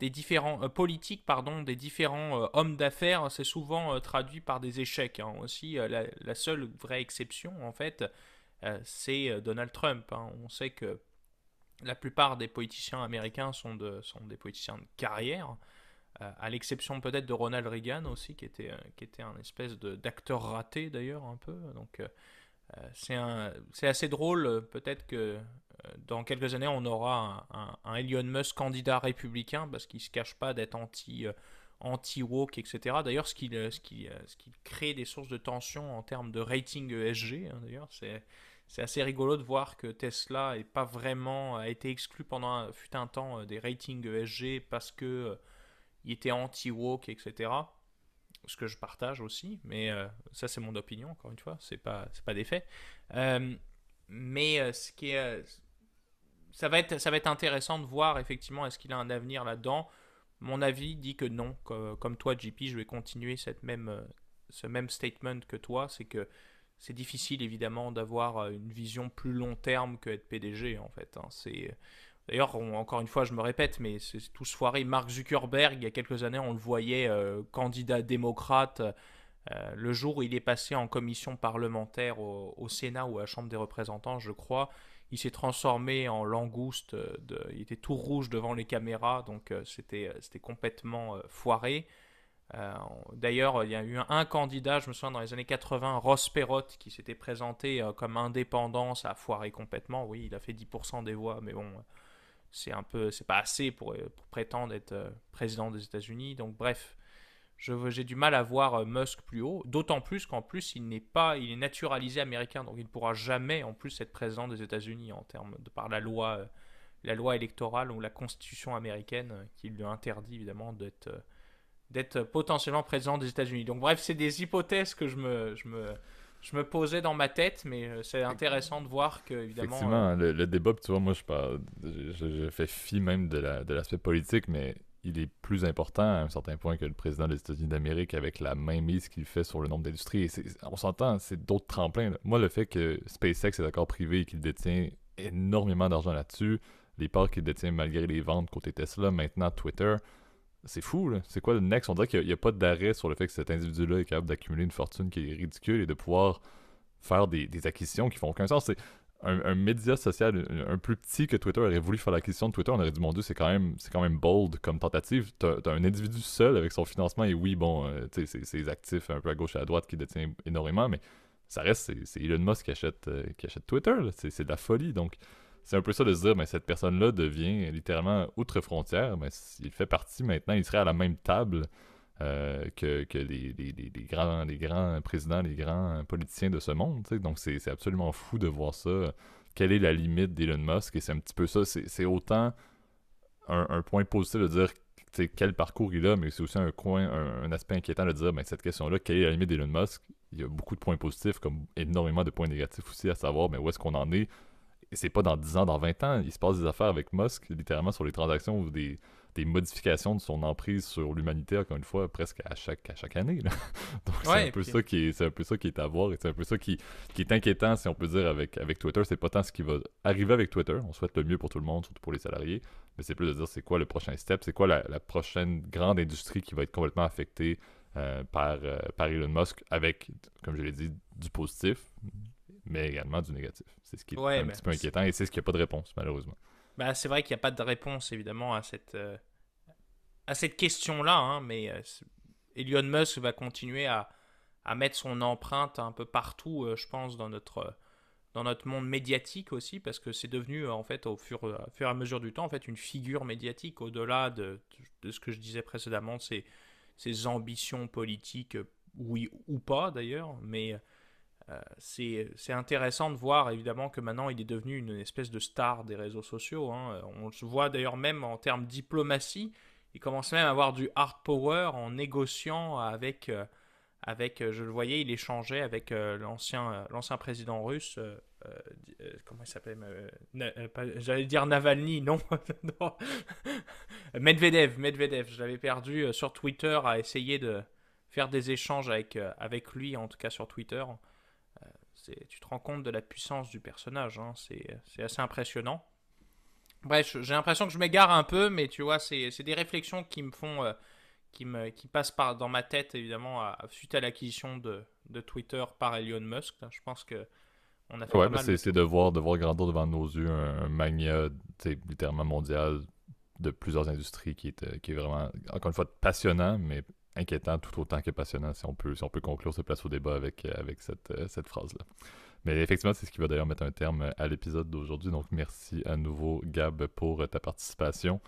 différents politiques, pardon, des différents hommes d'affaires, c'est souvent traduit par des échecs. Hein. Aussi, la seule vraie exception, en fait, c'est Donald Trump. Hein. On sait que la plupart des politiciens américains sont des politiciens de carrière, à l'exception peut-être de Ronald Reagan aussi, qui était un espèce d'acteur raté d'ailleurs, un peu. Donc, c'est assez drôle, peut-être que dans quelques années on aura un Elon Musk candidat républicain parce qu'il ne se cache pas d'être anti-woke, etc. D'ailleurs, ce qui crée des sources de tension en termes de rating ESG, hein, d'ailleurs, c'est assez rigolo de voir que Tesla a été exclu pendant fut un temps des ratings ESG parce que il était anti-woke, etc. Ce que je partage aussi, mais ça c'est mon opinion, encore une fois, c'est pas des faits. Mais ce qui est, ça va être intéressant de voir effectivement est-ce qu'il a un avenir là-dedans. Mon avis dit que non, comme toi JP, je vais continuer ce même statement que toi, c'est que c'est difficile évidemment d'avoir une vision plus long terme que être PDG en fait. Hein. D'ailleurs, encore une fois, je me répète, mais c'est tout ce foiré. Mark Zuckerberg, il y a quelques années, on le voyait candidat démocrate. Le jour où il est passé en commission parlementaire au Sénat ou à la Chambre des représentants, je crois, il s'est transformé en langouste. Il était tout rouge devant les caméras, donc c'était complètement foiré. D'ailleurs, il y a eu un candidat, je me souviens, dans les années 80, Ross Perot, qui s'était présenté comme indépendant. Ça a foiré complètement. Oui, il a fait 10% des voix, mais bon... c'est pas assez pour prétendre être président des États-Unis. Donc bref, j'ai du mal à voir Musk plus haut, d'autant plus qu'en plus il est naturalisé américain, donc il ne pourra jamais en plus être président des États-Unis en termes par la loi électorale ou la Constitution américaine qui lui interdit évidemment d'être potentiellement président des États-Unis. Donc bref, c'est des hypothèses que je me posais dans ma tête, mais c'est intéressant de voir que, évidemment... Effectivement, le débat, tu vois, moi, je fais fi même de l'aspect politique, mais il est plus important à un certain point que le président des États-Unis d'Amérique avec la mainmise qu'il fait sur le nombre d'industries. Et on s'entend, c'est d'autres tremplins. Là. Moi, le fait que SpaceX est d'accord privé et qu'il détient énormément d'argent là-dessus, les parts qu'il détient malgré les ventes côté Tesla, maintenant Twitter... C'est fou, là. C'est quoi le next? On dirait qu'il n'y a pas d'arrêt sur le fait que cet individu-là est capable d'accumuler une fortune qui est ridicule et de pouvoir faire des acquisitions qui font aucun sens. un média social un plus petit que Twitter aurait voulu faire l'acquisition de Twitter, on aurait dit, mon Dieu, c'est quand même bold comme tentative. T'as un individu seul avec son financement, et oui, bon, tu sais, c'est les actifs un peu à gauche et à droite qui détient énormément, mais ça reste, c'est Elon Musk qui achète Twitter, là. C'est de la folie. Donc, c'est un peu ça de se dire, mais cette personne-là devient littéralement outre-frontière, mais il fait partie maintenant, il serait à la même table que les grands présidents, les grands politiciens de ce monde. T'sais. Donc, c'est absolument fou de voir ça. Quelle est la limite d'Elon Musk? Et c'est un petit peu ça. C'est autant un point positif de dire quel parcours il a, mais c'est aussi un aspect inquiétant de dire, ben, cette question-là, quelle est la limite d'Elon Musk? Il y a beaucoup de points positifs, comme énormément de points négatifs aussi, à savoir ben, où est-ce qu'on en est. Et c'est pas dans 10 ans, dans 20 ans. Il se passe des affaires avec Musk, littéralement, sur les transactions ou des modifications de son emprise sur l'humanité, encore une fois, presque à chaque année. Là. Donc Ouais, c'est un peu ça qui est à voir et c'est un peu ça qui est inquiétant, si on peut dire, avec Twitter. C'est pas tant ce qui va arriver avec Twitter. On souhaite le mieux pour tout le monde, surtout pour les salariés. Mais c'est plus de dire c'est quoi le prochain step, c'est quoi la prochaine grande industrie qui va être complètement affectée par Elon Musk avec, comme je l'ai dit, du positif, mais également du négatif. C'est ce qui est ouais, un petit peu inquiétant et c'est ce qui n'a pas de réponse, malheureusement. bah, c'est vrai qu'il n'y a pas de réponse, évidemment, à cette question-là, hein, mais Elon Musk va continuer à mettre son empreinte un peu partout, je pense, dans notre monde médiatique aussi, parce que c'est devenu, en fait, au fur et à mesure du temps, en fait, une figure médiatique, au-delà de ce que je disais précédemment, ses ambitions politiques, oui ou pas d'ailleurs, mais c'est intéressant de voir évidemment que maintenant il est devenu une espèce de star des réseaux sociaux. Hein. On le voit d'ailleurs même en termes de diplomatie. Il commence même à avoir du hard power en négociant je le voyais, il échangeait avec l'ancien président russe. Comment il s'appelait j'allais dire Navalny, non, non. Medvedev, je l'avais perdu sur Twitter à essayer de faire des échanges avec lui, en tout cas sur Twitter. Tu te rends compte de la puissance du personnage, hein. C'est assez impressionnant. Bref, j'ai l'impression que je m'égare un peu, mais tu vois, c'est des réflexions qui me font, qui passent dans ma tête, évidemment, suite à l'acquisition de Twitter par Elon Musk. Là, je pense que on a fait Ouais, pas mais mal de c'est tours. de voir grandir devant nos yeux un mania littéralement mondial de plusieurs industries qui est vraiment, encore une fois, passionnant, mais inquiétant tout autant que passionnant, si on peut conclure ce place au débat avec cette phrase-là. Mais effectivement, c'est ce qui va d'ailleurs mettre un terme à l'épisode d'aujourd'hui. Donc, merci à nouveau, Gab, pour ta participation.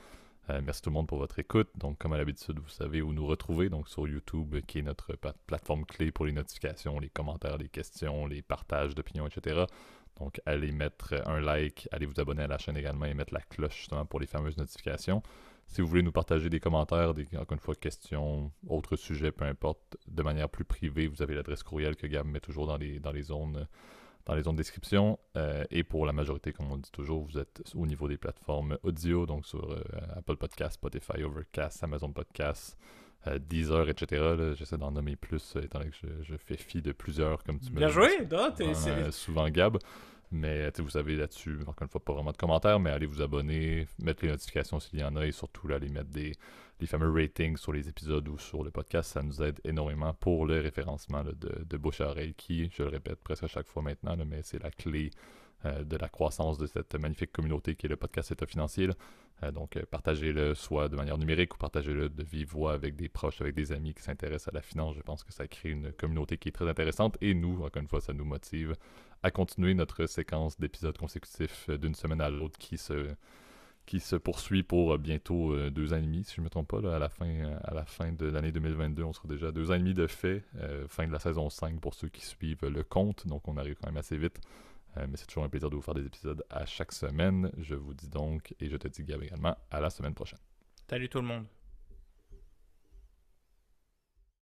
Merci tout le monde pour votre écoute. Donc, comme à l'habitude, vous savez où nous retrouver. Donc, sur YouTube, qui est notre plateforme clé pour les notifications, les commentaires, les questions, les partages d'opinions, etc. Donc, allez mettre un like, allez vous abonner à la chaîne également et mettre la cloche justement pour les fameuses notifications. Si vous voulez nous partager des commentaires, encore une fois, questions, autres sujets, peu importe, de manière plus privée, vous avez l'adresse courriel que Gab met toujours dans les zones de description. Et pour la majorité, comme on dit toujours, vous êtes au niveau des plateformes audio, donc sur Apple Podcasts, Spotify, Overcast, Amazon Podcasts, Deezer, etc. Là, j'essaie d'en nommer plus, étant donné que je fais fi de plusieurs, comme tu me Bien le dis joué, non, souvent, Gab. Mais vous savez là-dessus, encore une fois, pas vraiment de commentaires, mais allez vous abonner, mettre les notifications s'il y en a, et surtout là, aller mettre les fameux ratings sur les épisodes ou sur le podcast. Ça nous aide énormément pour le référencement là, de bouche à oreille, qui, je le répète presque à chaque fois maintenant, là, mais c'est la clé de la croissance de cette magnifique communauté qui est le podcast État financier. Donc, partagez-le soit de manière numérique ou partagez-le de vive voix avec des proches, avec des amis qui s'intéressent à la finance. Je pense que ça crée une communauté qui est très intéressante et nous, encore une fois, ça nous motive à continuer notre séquence d'épisodes consécutifs d'une semaine à l'autre qui se poursuit pour bientôt 2 ans et demi, si je ne me trompe pas. Là, à la fin de l'année 2022, on sera déjà à 2 ans et demi de fait. Fin de la saison 5 pour ceux qui suivent le compte. Donc, on arrive quand même assez vite. Mais c'est toujours un plaisir de vous faire des épisodes à chaque semaine. Je vous dis donc, et je te dis, Gab, également, à la semaine prochaine. Salut tout le monde.